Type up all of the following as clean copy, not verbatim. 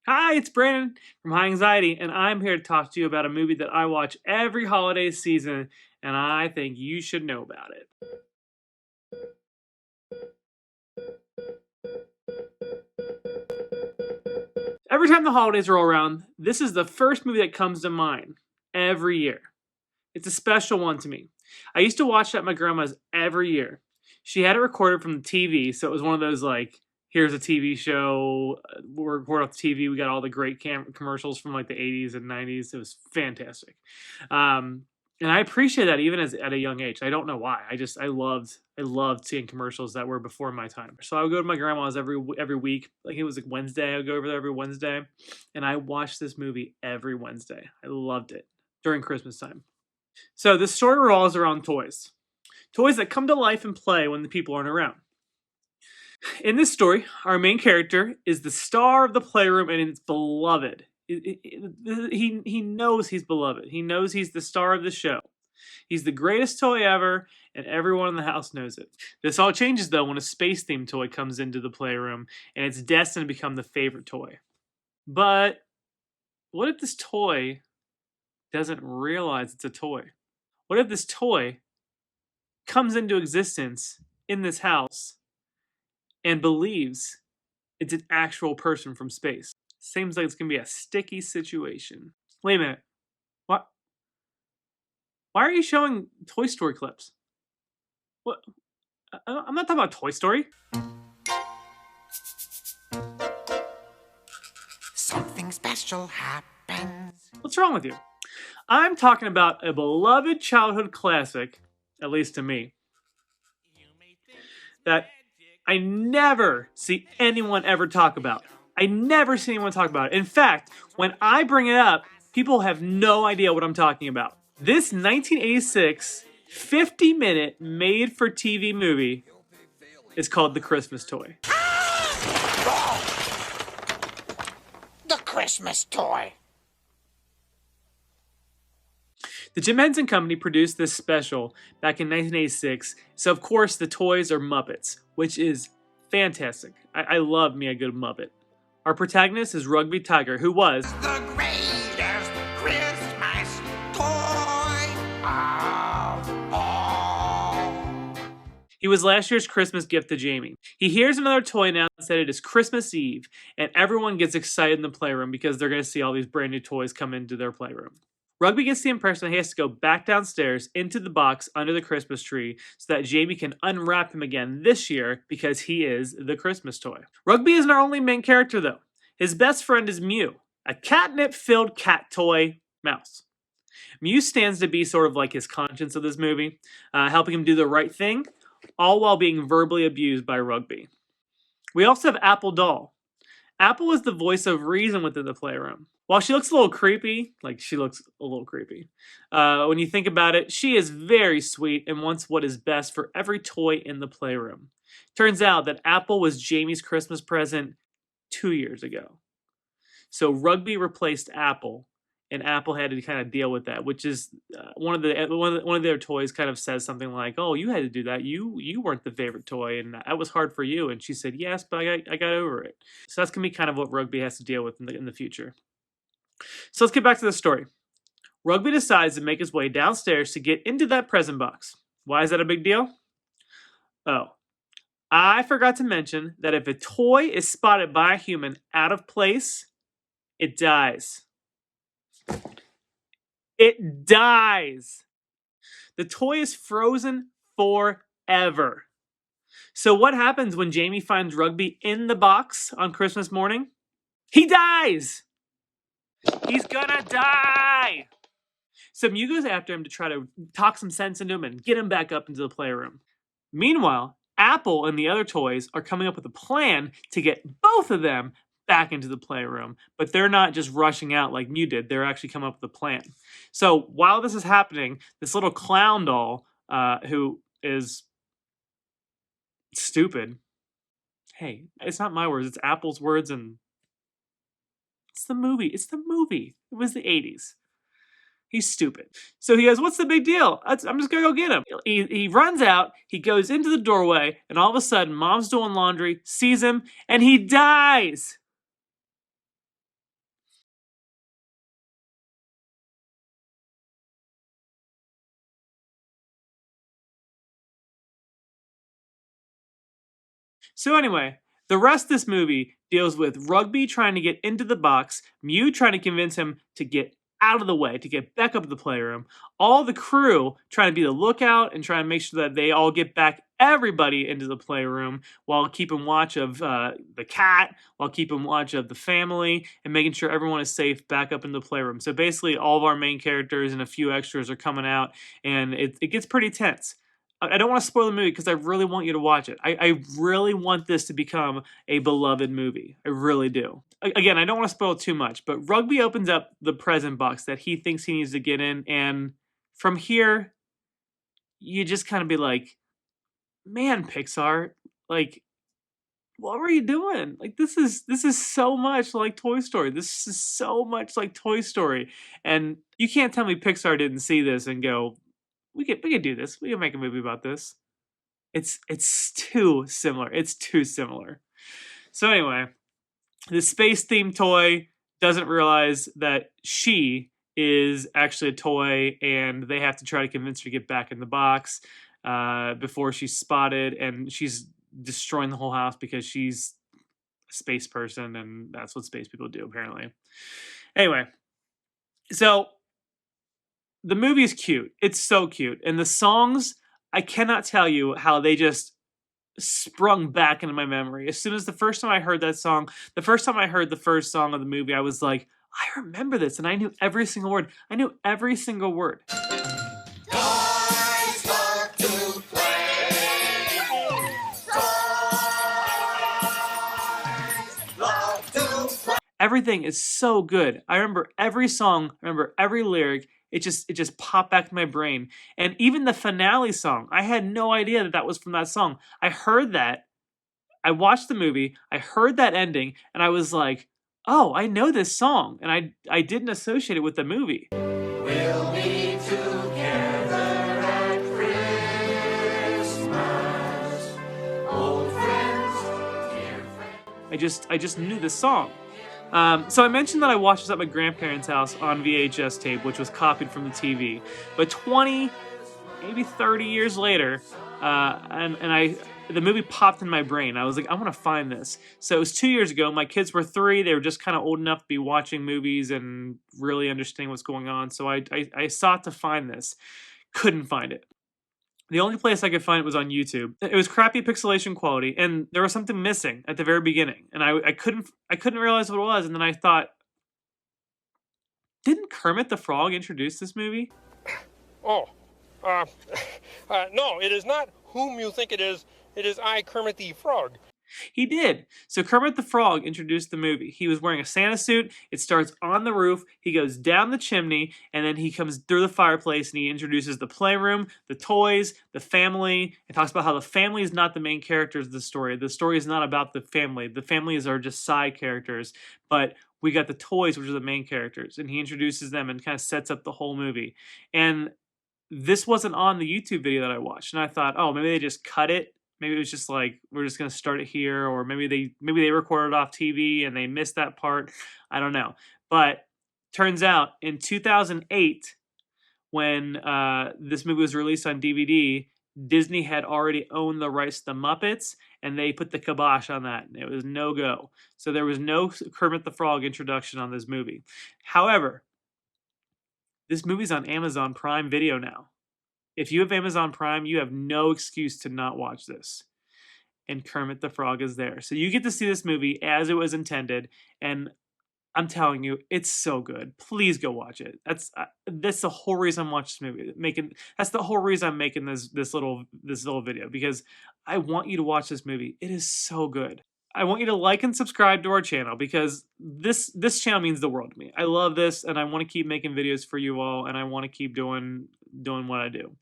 Hi, it's Brandon from High Anxiety, and I'm here to talk to you about a movie that I watch every holiday season, and I think you should know about it. Every time the holidays roll around, this is the first movie that comes to mind every year. It's a special one to me. I used to watch it at my grandma's every year. She had it recorded from the TV, so it was one of those like, here's a TV show, we're recording off the TV. We got all the great commercials from like the 80s and 90s. It was fantastic. And I appreciate that even as at a young age. I don't know why. I loved seeing commercials that were before my time. So I would go to my grandma's every week. Like it was like Wednesday. I would go over there every Wednesday, and I watched this movie every Wednesday. I loved it during Christmas time. So this story revolves around toys. Toys that come to life and play when the people aren't around. In this story, our main character is the star of the playroom and it's beloved. He knows he's beloved. He knows he's the star of the show. He's the greatest toy ever, and everyone in the house knows it. This all changes, though, when a space-themed toy comes into the playroom, and it's destined to become the favorite toy. But what if this toy doesn't realize it's a toy? What if this toy comes into existence in this house and believes it's an actual person from space? Seems like it's going to be a sticky situation. Wait a minute. What? Why are you showing Toy Story clips? What? I'm not talking about Toy Story. Something special happens. What's wrong with you? I'm talking about a beloved childhood classic, at least to me, that I never see anyone ever talk about. I never see anyone talk about it. In fact, when I bring it up, people have no idea what I'm talking about. This 1986 50-minute made-for-TV movie is called The Christmas Toy. The Christmas toy. The Jim Henson Company produced this special back in 1986, so of course the toys are Muppets, which is fantastic. I love me a good Muppet. Our protagonist is Rugby Tiger, who was The greatest Christmas toy of all. He was last year's Christmas gift to Jamie. He hears another toy announced that it is Christmas Eve, and everyone gets excited in the playroom because they're going to see all these brand new toys come into their playroom. Rugby gets the impression that he has to go back downstairs into the box under the Christmas tree so that Jamie can unwrap him again this year because he is the Christmas toy. Rugby isn't our only main character though. His best friend is Mew, a catnip-filled cat toy mouse. Mew stands to be sort of like his conscience of this movie, helping him do the right thing, all while being verbally abused by Rugby. We also have Apple Doll. Apple is the voice of reason within the playroom. While she looks a little creepy, when you think about it, she is very sweet and wants what is best for every toy in the playroom. Turns out that Apple was Jamie's Christmas present 2 years ago. So Rugby replaced Apple, and Apple had to kind of deal with that, which is one of their toys kind of says something like, "Oh, you had to do that. You weren't the favorite toy, and that was hard for you." And she said, "Yes, but I got over it." So that's gonna be kind of what Rugby has to deal with in the future. So let's get back to the story. Rugby decides to make his way downstairs to get into that present box. Why is that a big deal? Oh, I forgot to mention that if a toy is spotted by a human out of place, it dies. It dies. The toy is frozen forever. So what happens when Jamie finds Rugby in the box on Christmas morning? He dies! He's gonna die! So Mew goes after him to try to talk some sense into him and get him back up into the playroom. Meanwhile, Apple and the other toys are coming up with a plan to get both of them back into the playroom. But they're not just rushing out like Mew did. They're actually coming up with a plan. So while this is happening, this little clown doll, who is stupid. Hey, it's not my words. It's Apple's words, and it's the movie. It's the movie. It was the 80s. He's stupid. So he goes, "What's the big deal? I'm just going to go get him." He runs out. He goes into the doorway, and all of a sudden, Mom's doing laundry, sees him, and he dies. So anyway, the rest of this movie deals with Rugby trying to get into the box, Mew trying to convince him to get out of the way, to get back up to the playroom, all the crew trying to be the lookout and trying to make sure that they all get back everybody into the playroom while keeping watch of the cat, while keeping watch of the family, and making sure everyone is safe back up in the playroom. So basically, all of our main characters and a few extras are coming out, and it gets pretty tense. I don't want to spoil the movie because I really want you to watch it. I really want this to become a beloved movie. I really do. Again, I don't want to spoil too much, but Rugby opens up the present box that he thinks he needs to get in, and from here, you just kind of be like, man, Pixar, like, what were you doing? Like, this is so much like Toy Story. This is so much like Toy Story, and you can't tell me Pixar didn't see this and go, we could do this. We can make a movie about this. It's too similar. It's too similar. So anyway, the space themed toy doesn't realize that she is actually a toy, and they have to try to convince her to get back in the box before she's spotted, and she's destroying the whole house because she's a space person, and that's what space people do apparently. Anyway, so the movie is cute. It's so cute, and the songs, I cannot tell you how they just sprung back into my memory. As soon as the first time I heard that song, the first time I heard the first song of the movie, I was like, I remember this, and I knew every single word. I knew every single word. Toys love to play. Toys love to play. Everything is so good. I remember every song, I remember every lyric. It just popped back in my brain. And even the finale song, I had no idea that that was from that song. I heard that. I watched the movie. I heard that ending, and I was like, "Oh, I know this song." And I didn't associate it with the movie. We'll be together at Christmas. Old friends, dear friends. I just knew this song. So I mentioned that I watched this at my grandparents' house on VHS tape, which was copied from the TV. But 20, maybe 30 years later, the movie popped in my brain. I was like, I want to find this. So it was 2 years ago. My kids were 3. They were just kind of old enough to be watching movies and really understanding what's going on. So I sought to find this. Couldn't find it. The only place I could find it was on YouTube. It was crappy pixelation quality, and there was something missing at the very beginning, and I couldn't realize what it was. And then I thought, didn't Kermit the Frog introduce this movie? Oh, no, it is not whom you think it is. It is I, Kermit the Frog. He did. So Kermit the Frog introduced the movie. He was wearing a Santa suit. It starts on the roof. He goes down the chimney, and then he comes through the fireplace, and he introduces the playroom, the toys, the family. It talks about how the family is not the main characters of the story. The story is not about the family. The families are just side characters. But we got the toys, which are the main characters, and he introduces them and kind of sets up the whole movie. And this wasn't on the YouTube video that I watched, and I thought, oh, maybe they just cut it. Maybe it was just like, we're just gonna start it here, or maybe they recorded off TV and they missed that part. I don't know. But turns out in 2008, when this movie was released on DVD, Disney had already owned the rights to the Muppets, and they put the kibosh on that. It was no go. So there was no Kermit the Frog introduction on this movie. However, this movie's on Amazon Prime Video now. If you have Amazon Prime, you have no excuse to not watch this. And Kermit the Frog is there. So you get to see this movie as it was intended, and I'm telling you, it's so good. Please go watch it. That's the whole reason I'm watching this movie. That's the whole reason I'm making this little video, because I want you to watch this movie. It is so good. I want you to like and subscribe to our channel, because this channel means the world to me. I love this, and I want to keep making videos for you all, and I want to keep doing what I do.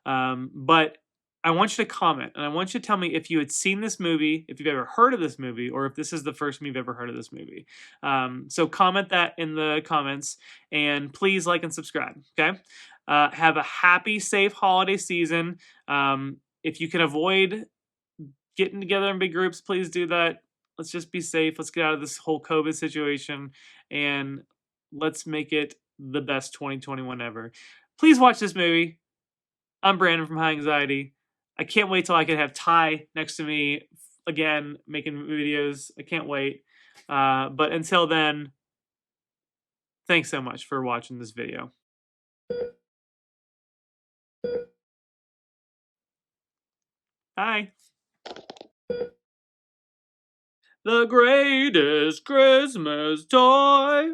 But I want you to comment, and I want you to tell me if you had seen this movie, if you've ever heard of this movie, or if this is the first time you've ever heard of this movie. So comment that in the comments, and please like and subscribe, okay? Have a happy, safe holiday season. If you can avoid getting together in big groups, please do that. Let's just be safe. Let's get out of this whole COVID situation, and let's make it the best 2021 ever. Please watch this movie. I'm Brandon from High Anxiety. I can't wait till I can have Ty next to me again making videos. I can't wait. But until then, thanks so much for watching this video. Bye. The greatest Christmas toy